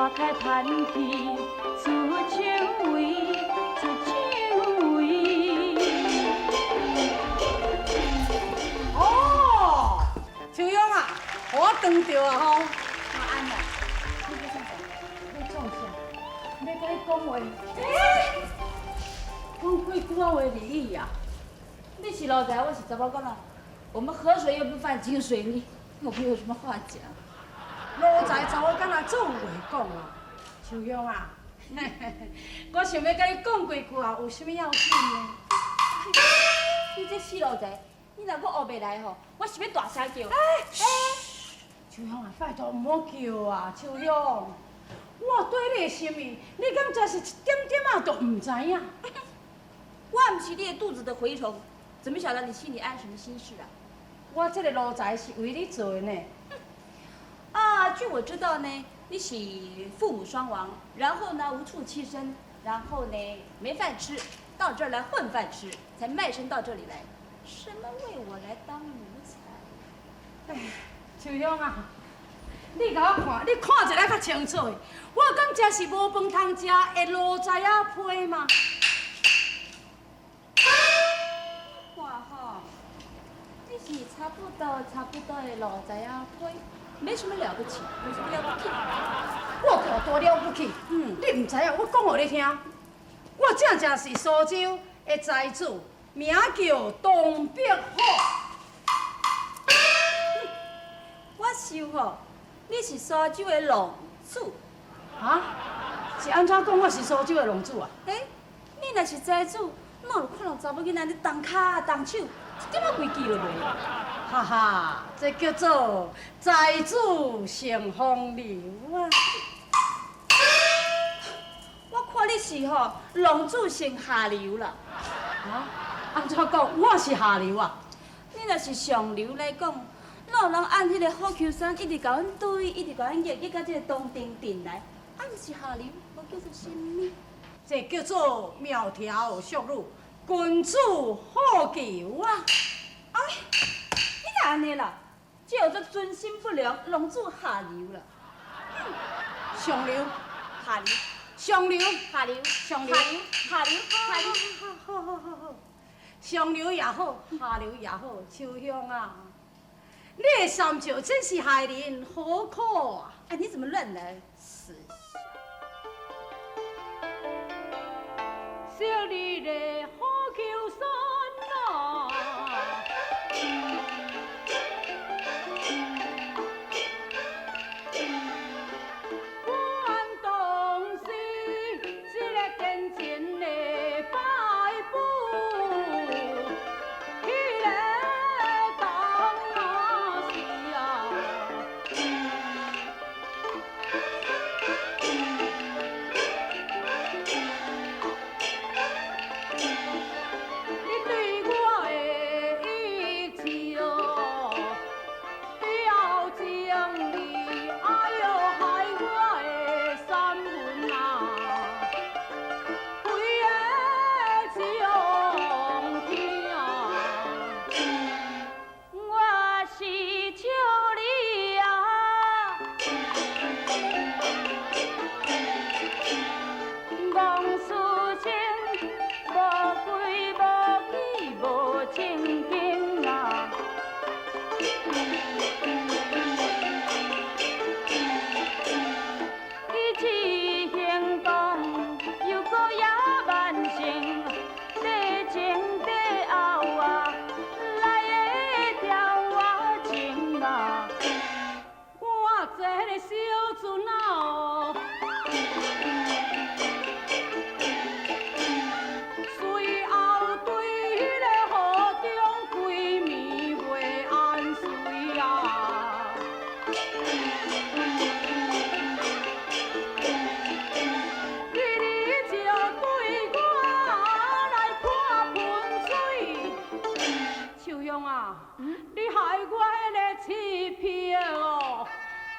花开盼起出秋味，出秋味。哦，秋勇啊，我等到啊吼。晚安啦，你要创啥？要创啥？要甲你讲话。讲几句话话而已呀。你是老宅，我是查某囡仔，我们河水又不犯井水，我们有什么话讲？老在查某囡仔总袂讲啊，秋勇啊，我想要甲你讲几句啊，有啥物要紧呢？你这死老宅，你若阁学袂来吼，我是要大声叫。秋勇啊，拜托唔好叫啊，秋勇，我对你的心意，你敢真是一点点仔都唔知影？我不是你的肚子的蛔虫，怎么晓得你心里安什么心事啊？我这个奴才是为你做的呢。啊，据我知道呢，你是父母双亡，然后呢无处栖身，然后呢没饭吃，到这儿来混饭吃，才卖身到这里来。什么为我来当奴才？哎，秋勇啊，你甲我看，你看一下较清楚的，我敢真是无饭通食的奴才仔批吗？哇哈，你是差不多的老宅啊，没什么了不起，有什么了不起？我可多了不起，你唔知影，我讲互你听，我正是苏州的财主，名叫董必虎。我想吼，你是苏州的龙主。啊？是安怎讲我是苏州的龙主啊？你若是财主，哪有看到查某囡仔咧动骹动手，一点仔规矩都袂？哈哈，这叫做财主成风流啊！我看你是吼龙主成下流啦。啊？安怎讲？我是下流啊？你若是上流来讲，哪有人按迄个好球衫一直甲阮对，一直甲阮热到这个东顶顶来？啊，毋是下流，无叫做什么？这叫做苗条淑女，君主好逑啊！哎，你哪安尼啦？这有做尊心不良，龙主下流啦。上流，下流，上流，下流，上流，下流，下流。好好好好，上流也好，下流也好，秋香啊，你的三笑真是害人好可啊！哎，你怎么乱来？死！小你的好球衫啊！阮当时是个虔诚的拜父，迄个当时啊。你对我的依照，表情你哎呦害我的三魂啊，规个上天啊，我是笑你啊，望事情。无规无矩无正经啊！一次行动又搁野万成，地前地后啊，来的条我情啊！我这个小船啊哦。随后对迄个河中规暝袂安睡啊！日日就对我来泼盆水，秋勇啊，你害我迄个气魄哦，半